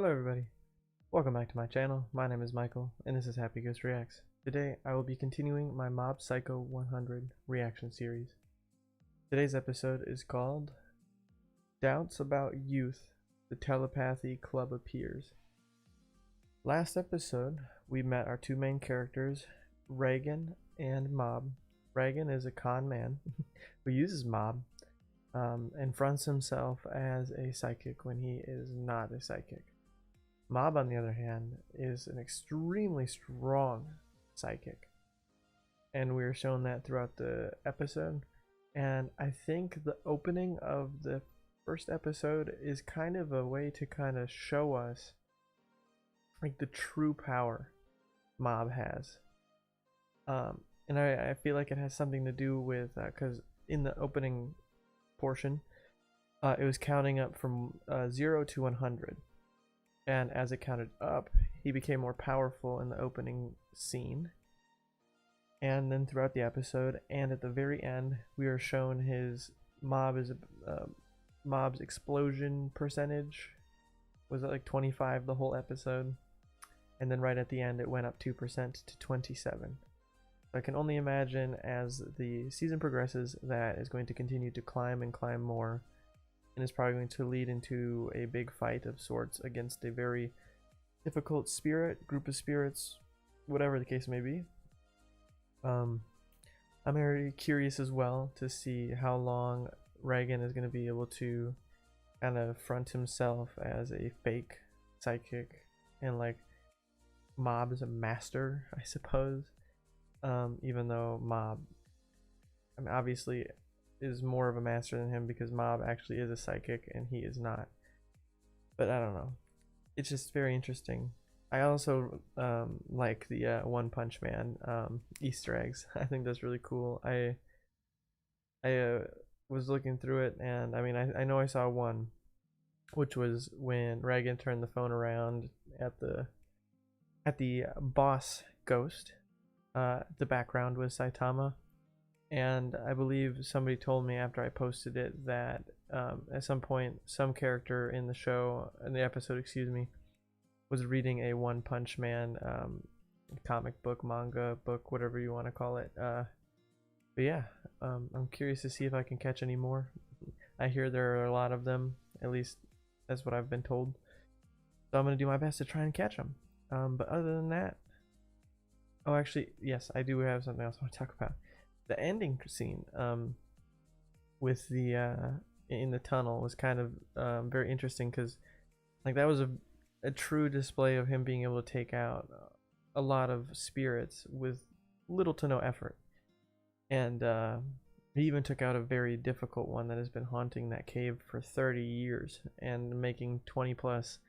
Hello everybody, welcome back to my channel. My name is Michael and this is Happy Ghost Reacts. Today I will be continuing my Mob Psycho 100 reaction series. Today's episode is called Doubts About Youth, the Telepathy Club Appears. Last episode we met our two main characters, Reigen and Mob. Reigen is a con man who uses Mob and fronts himself as a psychic when he is not a psychic. Mob, on the other hand, is an extremely strong psychic, and we are shown that throughout the episode. And I think the opening of the first episode is kind of a way to kind of show us like the true power Mob has. And I feel like it has something to do with because in the opening portion it was counting up from 0 to 100. And as it counted up, he became more powerful in the opening scene. And then throughout the episode, and at the very end, we are shown his Mob's explosion percentage. Was it like 25 the whole episode? And then right at the end, it went up 2% to 27. I can only imagine as the season progresses that is going to continue to climb and climb more. And is probably going to lead into a big fight of sorts against a very difficult group of spirits, whatever the case may be. I'm very curious as well to see how long Reigen is going to be able to kind of front himself as a fake psychic and like Mob is a master, I suppose. Even though Mob, I mean, obviously is more of a master than him because Mob actually is a psychic and he is not. But I don't know. It's just very interesting. I also like the One Punch Man Easter eggs. I think that's really cool. I was looking through it, and I mean I know I saw one, which was when Reigen turned the phone around at the boss ghost. The background was Saitama. And I believe somebody told me after I posted it that at some point some character in the show, in the episode, excuse me, was reading a One Punch Man comic book, manga book, whatever you want to call it. But yeah, I'm curious to see if I can catch any more. I hear there are a lot of them, at least that's what I've been told. So I'm going to do my best to try and catch them. But other than that, oh actually, yes, I do have something else I want to talk about. The ending scene with the in the tunnel was kind of very interesting because like that was a true display of him being able to take out a lot of spirits with little to no effort, and he even took out a very difficult one that has been haunting that cave for 30 years and making 20 plus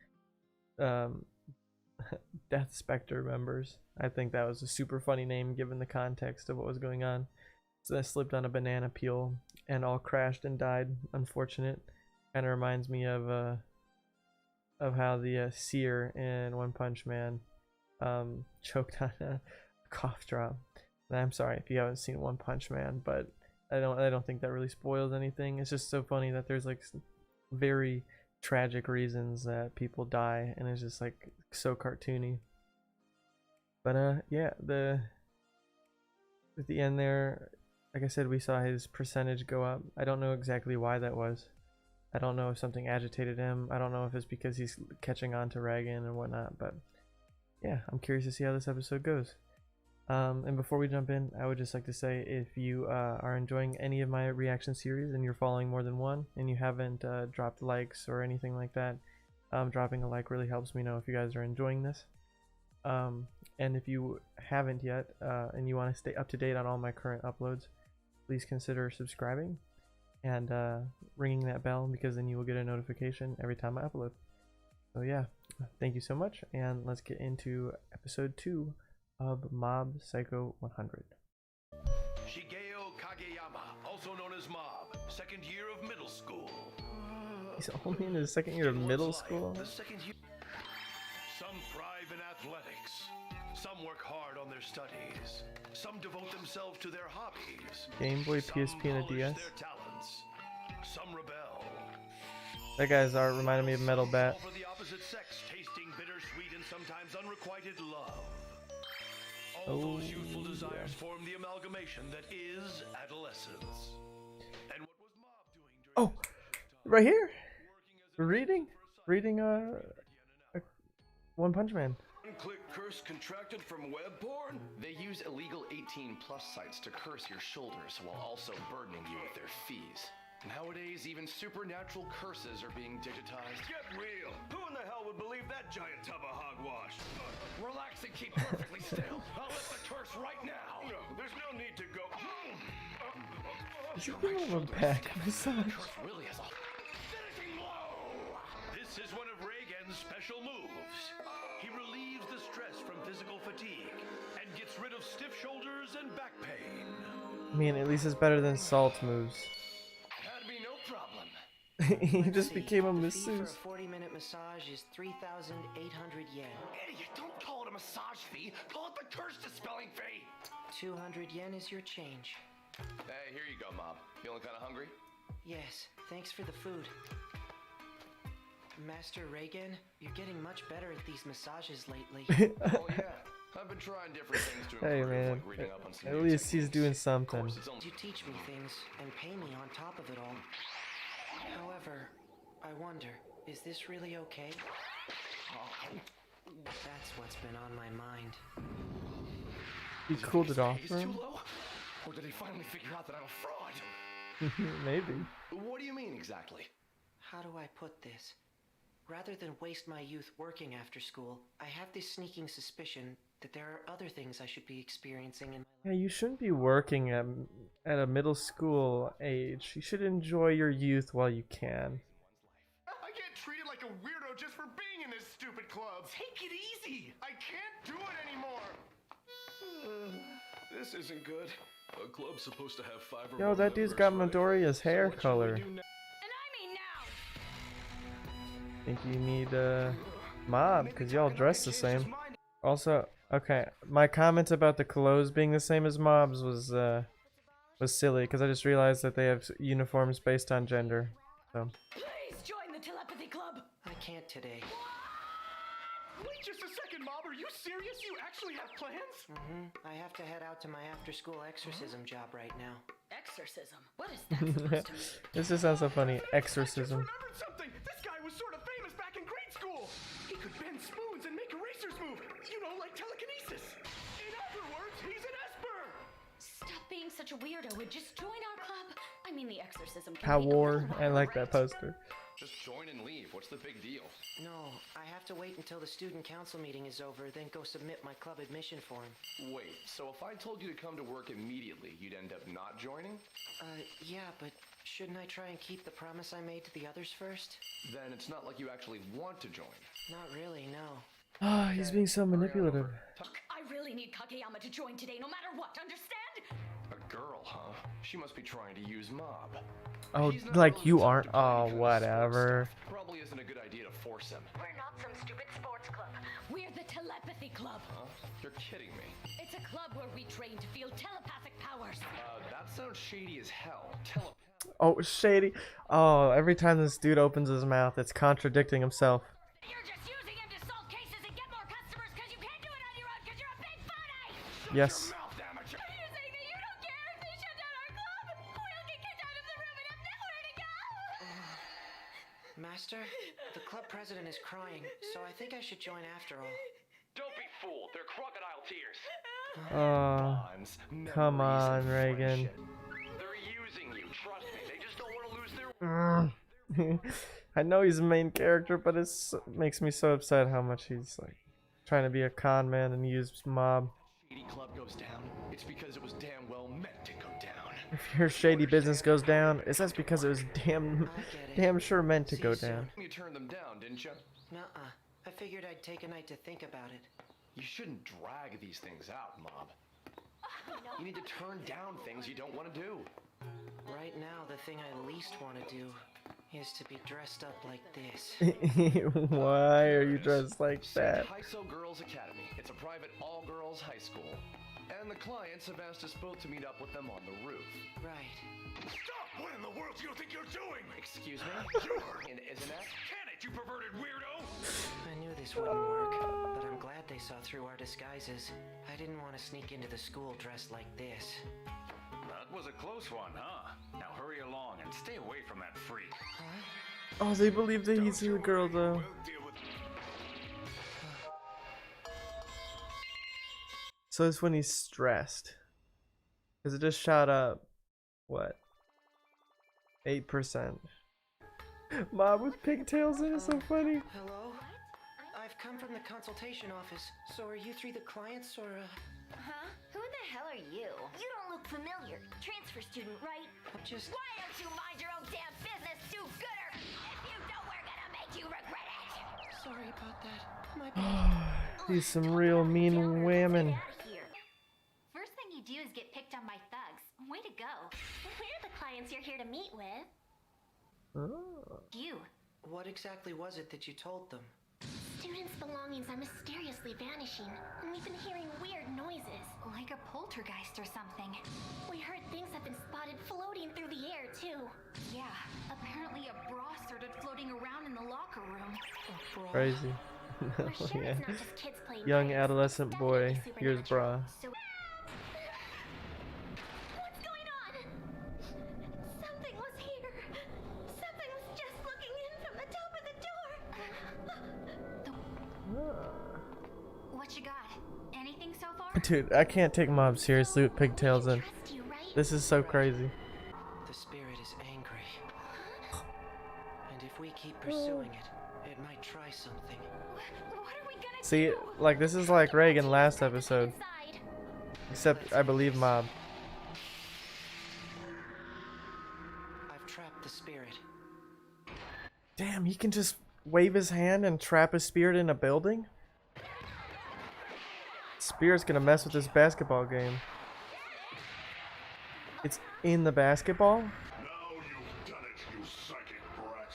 Death Spectre members. I think that was a super funny name given the context of what was going on. So that slipped on a banana peel and all crashed and died. Unfortunate. Kind of reminds me of how the seer in One Punch Man choked on a cough drop. And I'm sorry if you haven't seen One Punch Man, but I don't think that really spoils anything. It's just so funny that there's like very tragic reasons that people die, and it's just like so cartoony. But yeah, at the end there, like I said, we saw his percentage go up. I don't know exactly why that was. I don't know if something agitated him. I don't know if it's because he's catching on to Reigen and whatnot, but yeah, I'm curious to see how this episode goes. And before we jump in, I would just like to say, if you are enjoying any of my reaction series and you're following more than one and you haven't dropped likes or anything like that, dropping a like really helps me know if you guys are enjoying this. And if you haven't yet and you want to stay up to date on all my current uploads, please consider subscribing and ringing that bell, because then you will get a notification every time I upload. So yeah, thank you so much, and let's get into episode 2 of Mob Psycho 100. Shigeo Kageyama, also known as Mob, second year of middle school. He's only in his second year of middle school? Some thrive in athletics. Some work hard on their studies. Some devote themselves to their hobbies. Game Boy, PSP, and a DS. Their talents. Some rebel. That guy's art reminded me of Metal Bat. For the opposite sex taste sometimes unrequited love. All those youthful desires form the amalgamation that is adolescence. And what was Mob doing during Oh, right here, reading One Punch Man. One-click curse contracted from web porn? They use illegal 18-plus sites to curse your shoulders while also burdening you with their fees. Nowadays, even supernatural curses are being digitized. Get real! Who in the hell would believe that giant tub of hogwash? Relax and keep perfectly still. I'll let the curse right now. No, there's no need to go. Is he giving him a back massage? Curse really is a finishing blow. This is one of Reigen's special moves. He relieves the stress from physical fatigue and gets rid of stiff shoulders and back pain. I mean, at least it's better than Salt's moves. That'd be no problem. He just became a The fee for masseuse. a 40-minute massage is 3,800 yen. Idiot, don't call it a massage fee. Call it the curse dispelling fee. 200 yen is your change. Hey, here you go, Mob. Feeling kind of hungry? Yes, thanks for the food. Master Reigen, you're getting much better at these massages lately. Oh, yeah. I've been trying different things to Hey improve, man, like reading up on some at new least he's techniques. doing Of something. course, it's only You teach me things and pay me on top of it all. However, I wonder, is this really okay? That's what's been on my mind. He cooled it off Is for too him? low? Or did he finally figure out that I'm a fraud? Maybe. What do you mean exactly? How do I put this? Rather than waste my youth working after school, I have this sneaking suspicion that there are other things I should be experiencing in my Yeah, you shouldn't be working at a middle school age. You should enjoy your youth while you can. I get treated like a weirdo just for being in this stupid club. Take it easy! I can't do it anymore. This isn't good. A club's supposed to have 5 or Yo, more that dude's members, got right? Midoriya's hair what should we color. do now? Think you need Mob, because y'all dress the same. Also, okay, my comment about the clothes being the same as Mob's was silly, because I just realized that they have uniforms based on gender. So Please join the Telepathy Club. I can't today. Wait just a second, Mob. Are you serious? You actually have plans? I have to head out to my after-school exorcism job right now. Exorcism. What is that supposed to mean? this just sounds so funny. I Exorcism. just remembered something. This guy was sort of famous back in grade school. He could bend spoons and make erasers move. You know, like telekinesis. In other words, he's an esper. Stop being such a weirdo and just join our club. I mean, the exorcism. Can How be a war. little I like that right? poster. Just join and leave. What's the big deal? No, I have to wait until the student council meeting is over, then go submit my club admission form. Wait, so if I told you to come to work immediately, you'd end up not joining? Yeah, but shouldn't I try and keep the promise I made to the others first? Then it's not like you actually want to join. Not really, no. Ah, he's being so manipulative. I really need Kageyama to join today, no matter what. Understand? A girl, huh? She must be trying to use Mob. Oh, He's not like really you the type aren't. to play any Oh, kind of sports whatever. stuff. Probably isn't a good idea to force him. We're not some stupid sports club. We're the Telepathy Club. Huh? You're kidding me. It's a club where we train to feel telepathic powers. That sounds shady as hell. Oh, shady. Oh, every time this dude opens his mouth, it's contradicting himself. You're just using him to solve cases and get more customers because you can't do it on your own because you're a big phony! Yes. Mouth, amateur. Are you saying that you don't care if they shut down our club? We'll get kicked out of the room and have nowhere to go! Master, the club president is crying, so I think I should join after all. Don't be fooled. They're crocodile tears. Oh, Bonds, come memories, on, and Reigen. friendship. They're using you. Trust me. They just don't want to lose their. I know he's the main character, but it makes me so upset how much he's like trying to be a con man and use Mob. Shady club goes down. It's because it was damn well meant to go down. If your shady business goes down, it's that's because it was damn sure meant to See go you soon. down. You turned them down, didn't you? Nuh-uh. I figured I'd take a night to think about it. You shouldn't drag these things out, Mob. You need to turn down things you don't want to do. Right now, the thing I least want to do is to be dressed up like this. Why are you dressed like that? Heiso Girls Academy. It's a private all-girls high school. And the clients have asked us both to meet up with them on the roof. Right. Stop! What in the world do you think you're doing? Excuse me? And isn't that? Can it, you perverted weirdo? I knew this wouldn't work, but I'm glad they saw through our disguises. I didn't want to sneak into the school dressed like this. That was a close one, huh? Now hurry along and stay away from that freak. Oh, they believe that he's a girl though. We'll deal with So it's when he's stressed. Cause it just shot up, what? 8%. Mob with pigtails in it, so funny. Hello? I've come from the consultation office. So are you three the clients or Huh? Who the hell are you? You don't look familiar. Transfer student, right? just... Why don't you mind your own damn business, do-gooder? If you don't, we're gonna make you regret it. Sorry about that. My bad. These some real mean women. Get out of here. First thing you do is get picked on by thugs. Way to go. We're the clients you're here to meet with. Oh. You. What exactly was it that you told them? Students' belongings are mysteriously vanishing, and we've been hearing weird noises. Like a poltergeist or something. We heard things have been spotted floating through the air, too. Yeah, apparently a bra started floating around in the locker room. Crazy. We're sure Yeah. it's not just kids playing Young pranks. adolescent It's boy, definitely here's bra. supernatural. So what's going on? Something was here. Something was just looking in from the top of the door. What you got? Anything so far? Dude, I can't take Mob seriously with pigtails in. Trust you, right? This is so crazy. The spirit is angry. And if we keep pursuing it, it might try something. What are we gonna See, do? like this is like Reigen last episode, Inside. except I believe Mob. I've trapped the spirit. Damn, he can just wave his hand and trap his spirit in a building? Spirit's gonna mess with this basketball game. It's in the basketball? Now you've done it, you psychic brat.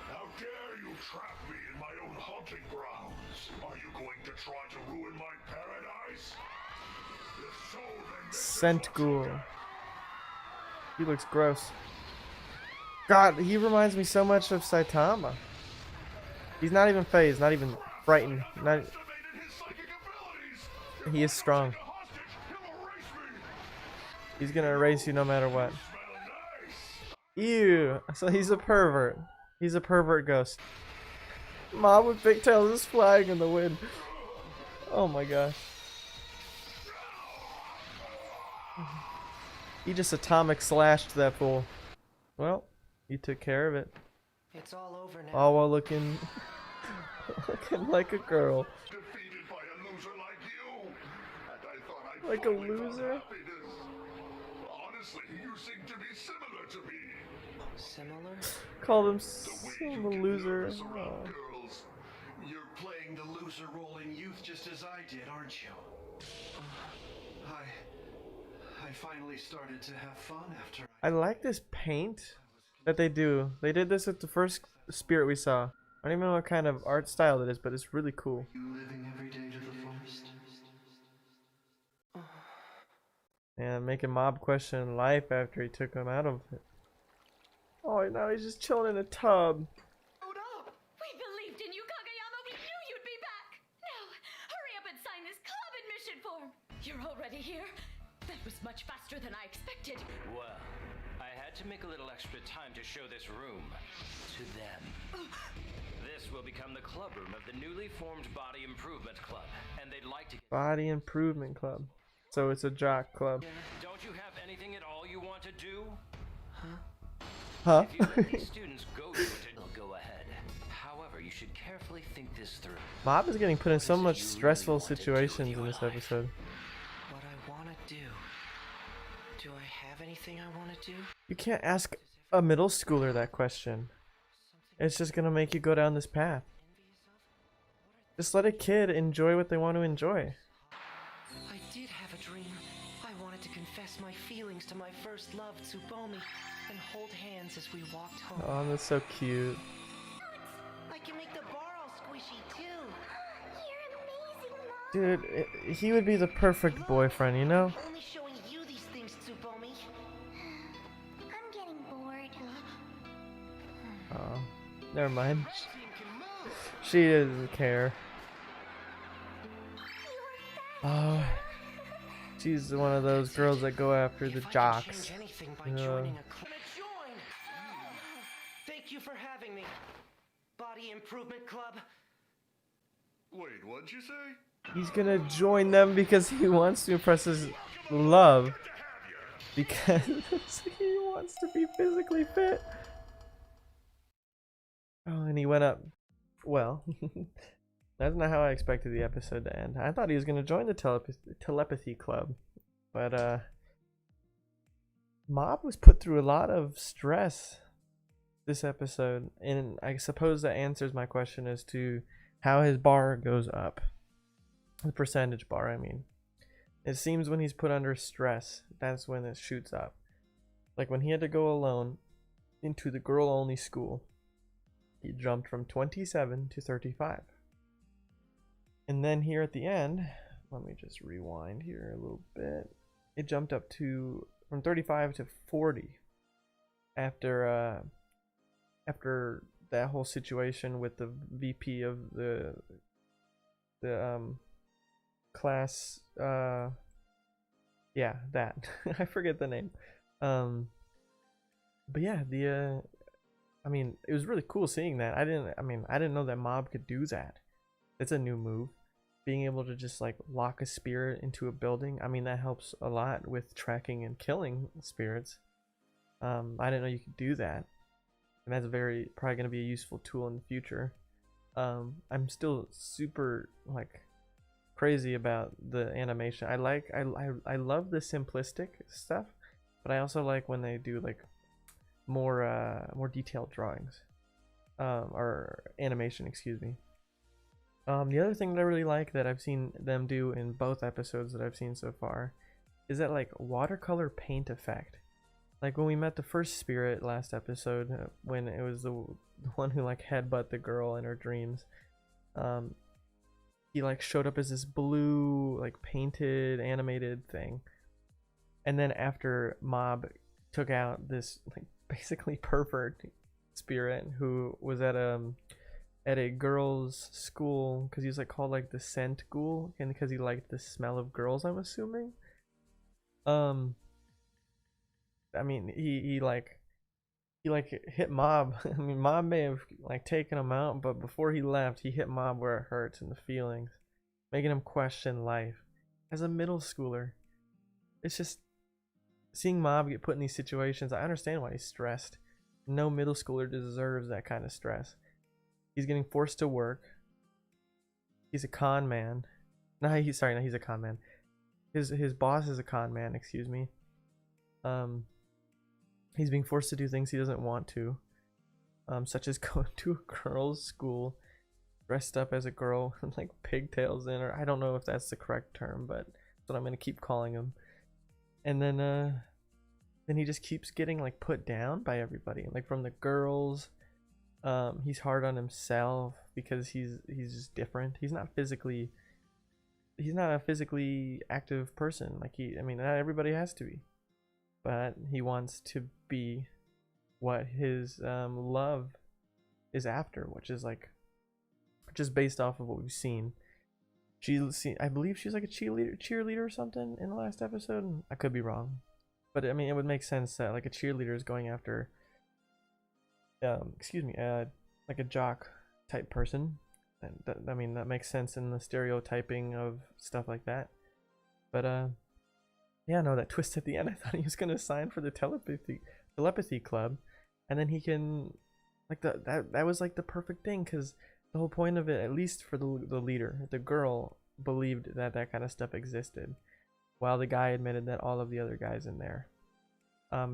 How dare you trap me in my own haunting grounds? Are you going to try to ruin my paradise? If so, then this is Scent what you Ghoul. get. He looks gross. God, he reminds me so much of Saitama. He's not even phased, not even frightened. Not, Estimated his psychic abilities. he is strong. Take a hostage, he'll erase me. He's gonna erase you no matter what. Smell nice. Ew. So he's a pervert. He's a pervert ghost. Mob with pigtails is flying in the wind. Oh my gosh. He just atomic slashed that fool. Well, he took care of it. It's all over now. All while looking like a girl. Defeated by a loser like you. And I thought I'd Like a finally found loser? happiness. Honestly, you seem to be similar to me. Similar? Called him The way some you get loser. nervous around Oh. girls. You're playing the loser role in youth just as I did, aren't you? I finally started to have fun after I like this paint that they do. They did this with the first spirit we saw. I don't even know what kind of art style it is, but it's really cool. you living every day to the fullest. And making Mob question life after he took him out of it. Oh, now he's just chilling in a tub. Hold up! We believed in you, Kageyama. We knew you'd be back. Now, hurry up and sign this club admission form. You're already here. That was much faster than I expected. Well, I had to make a little extra time to show this room to them. This will become the club room of the newly formed Body Improvement Club, and they'd like to. Body Improvement Club. So it's a jock club. Don't you have anything at all you want to do? Huh? If you let these students go to it, it'll go ahead. However, you should carefully think this through. Mob is getting put in so What is it much you really stressful want to do with situations in your this life? episode. What I want to do. Do I have anything I want to do? You can't ask a middle schooler that question. It's just gonna make you go down this path. Just let a kid enjoy what they want to enjoy. I did have a dream. I wanted to confess my feelings to my first love, Tsubomi, and hold hands as we walked home. Oh, that's so cute. I can make the bar all squishy too. You're amazing, Mom. Dude, he would be the perfect boyfriend, you know? Only showing you these things, Tsubomi. I'm getting bored. Oh, never mind. She doesn't care. Oh, she's one of those girls that go after the jocks. Thank you for having me. Body Improvement Club. Wait, what'd you say? He's gonna join them because he wants to impress his love. Because he wants to be physically fit. Oh, and he went up. Well, that's not how I expected the episode to end. I thought he was gonna join the telepathy club, but Mob was put through a lot of stress this episode, and I suppose that answers my question as to how his bar goes up. The percentage bar, I mean. It seems when he's put under stress, that's when it shoots up. Like when he had to go alone into the girl-only school, he jumped from 27 to 35. And then here at the end, let me just rewind here a little bit. It jumped up to from 35 to 40 after that whole situation with the VP of the class, yeah, that I forget the name, but yeah, I mean, it was really cool seeing that. I didn't know that Mob could do that. It's a new move, being able to just like lock a spirit into a building. I mean, that helps a lot with tracking and killing spirits. I didn't know you could do that, and that's probably going to be a useful tool in the future. I'm still super like crazy about the animation. I love the simplistic stuff, but I also like when they do like more detailed drawings, or animation, excuse me. The other thing that I really like that I've seen them do in both episodes that I've seen so far is that like watercolor paint effect. Like when we met the first spirit last episode, when it was the one who like headbutt the girl in her dreams, he like showed up as this blue like painted animated thing, and then after Mob took out this like basically pervert spirit who was at a girls' school, because he was like called like the scent ghoul, and because he liked the smell of girls, I'm assuming. I mean, he hit Mob. I mean, Mob may have like taken him out, but before he left, he hit Mob where it hurts in the feelings, making him question life. As a middle schooler, it's just seeing Mob get put in these situations. I understand why he's stressed. No middle schooler deserves that kind of stress. He's getting forced to work. He's a con man. He's a con man. His boss is a con man, excuse me. He's being forced to do things he doesn't want to, such as going to a girl's school dressed up as a girl with like pigtails in, or I don't know if that's the correct term, but that's what I'm gonna keep calling him. And then he just keeps getting like put down by everybody, like from the girls. He's hard on himself because he's just different. He's not a physically active person. Like not everybody has to be, but he wants to be what his love is after, which is just based off of what we've seen. I believe she's like a cheerleader or something in the last episode. I could be wrong, but I mean, it would make sense that like a cheerleader is going after like a jock type person. I mean, that makes sense in the stereotyping of stuff like that. But yeah, no, that twist at the end, I thought he was gonna sign for the telepathy club, and then he can like that was like the perfect thing, because the whole point of it, at least for the leader, the girl, believed that kind of stuff existed, while the guy admitted that all of the other guys in there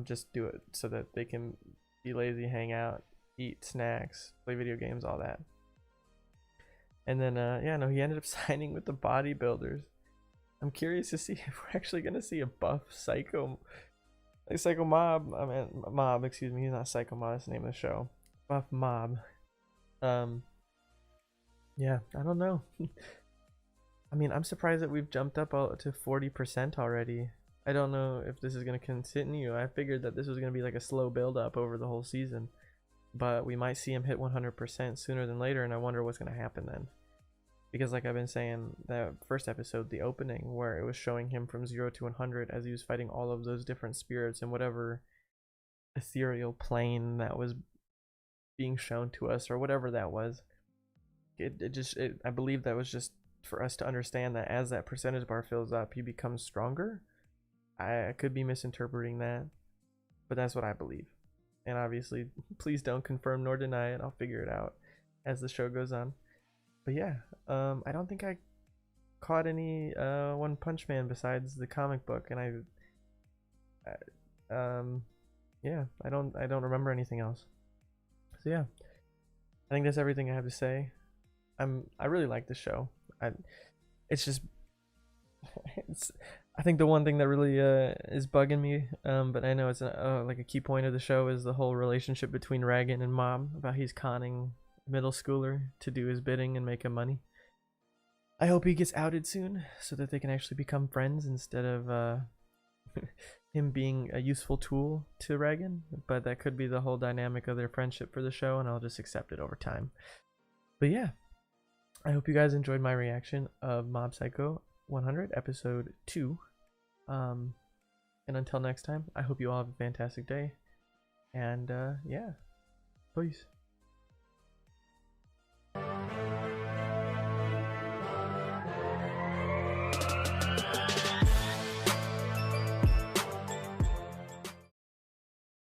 just do it so that they can be lazy, hang out, eat snacks, play video games, all that. And then he ended up signing with the bodybuilders. I'm curious to see if we're actually gonna see a buff Psycho Mob. I mean, Mob, excuse me, he's not Psycho Mob, that's the name of the show. Buff Mob. Yeah, I don't know. I mean, I'm surprised that we've jumped up to 40% already. I don't know if this is gonna continue. I figured that this was gonna be like a slow build up over the whole season, but we might see him hit 100% sooner than later, and I wonder what's gonna happen then. Because like I've been saying, that first episode, the opening, where it was showing him from 0 to 100 as he was fighting all of those different spirits and whatever ethereal plane that was being shown to us, or whatever that was. I believe that was just for us to understand that as that percentage bar fills up, he becomes stronger. I could be misinterpreting that, but that's what I believe. And obviously, please don't confirm nor deny it. I'll figure it out as the show goes on. But yeah, I don't think I caught any One Punch Man besides the comic book, and yeah, I don't remember anything else. So yeah, I think that's everything I have to say. I really like the show. It's just I think the one thing that really is bugging me, but I know it's like a key point of the show, is the whole relationship between Reigen and Mom, about he's conning a middle schooler to do his bidding and make him money. I hope he gets outed soon so that they can actually become friends instead of him being a useful tool to Reigen. But that could be the whole dynamic of their friendship for the show, and I'll just accept it over time. But yeah, I hope you guys enjoyed my reaction of Mob Psycho 100 episode 2. And until next time, I hope you all have a fantastic day. And yeah, peace.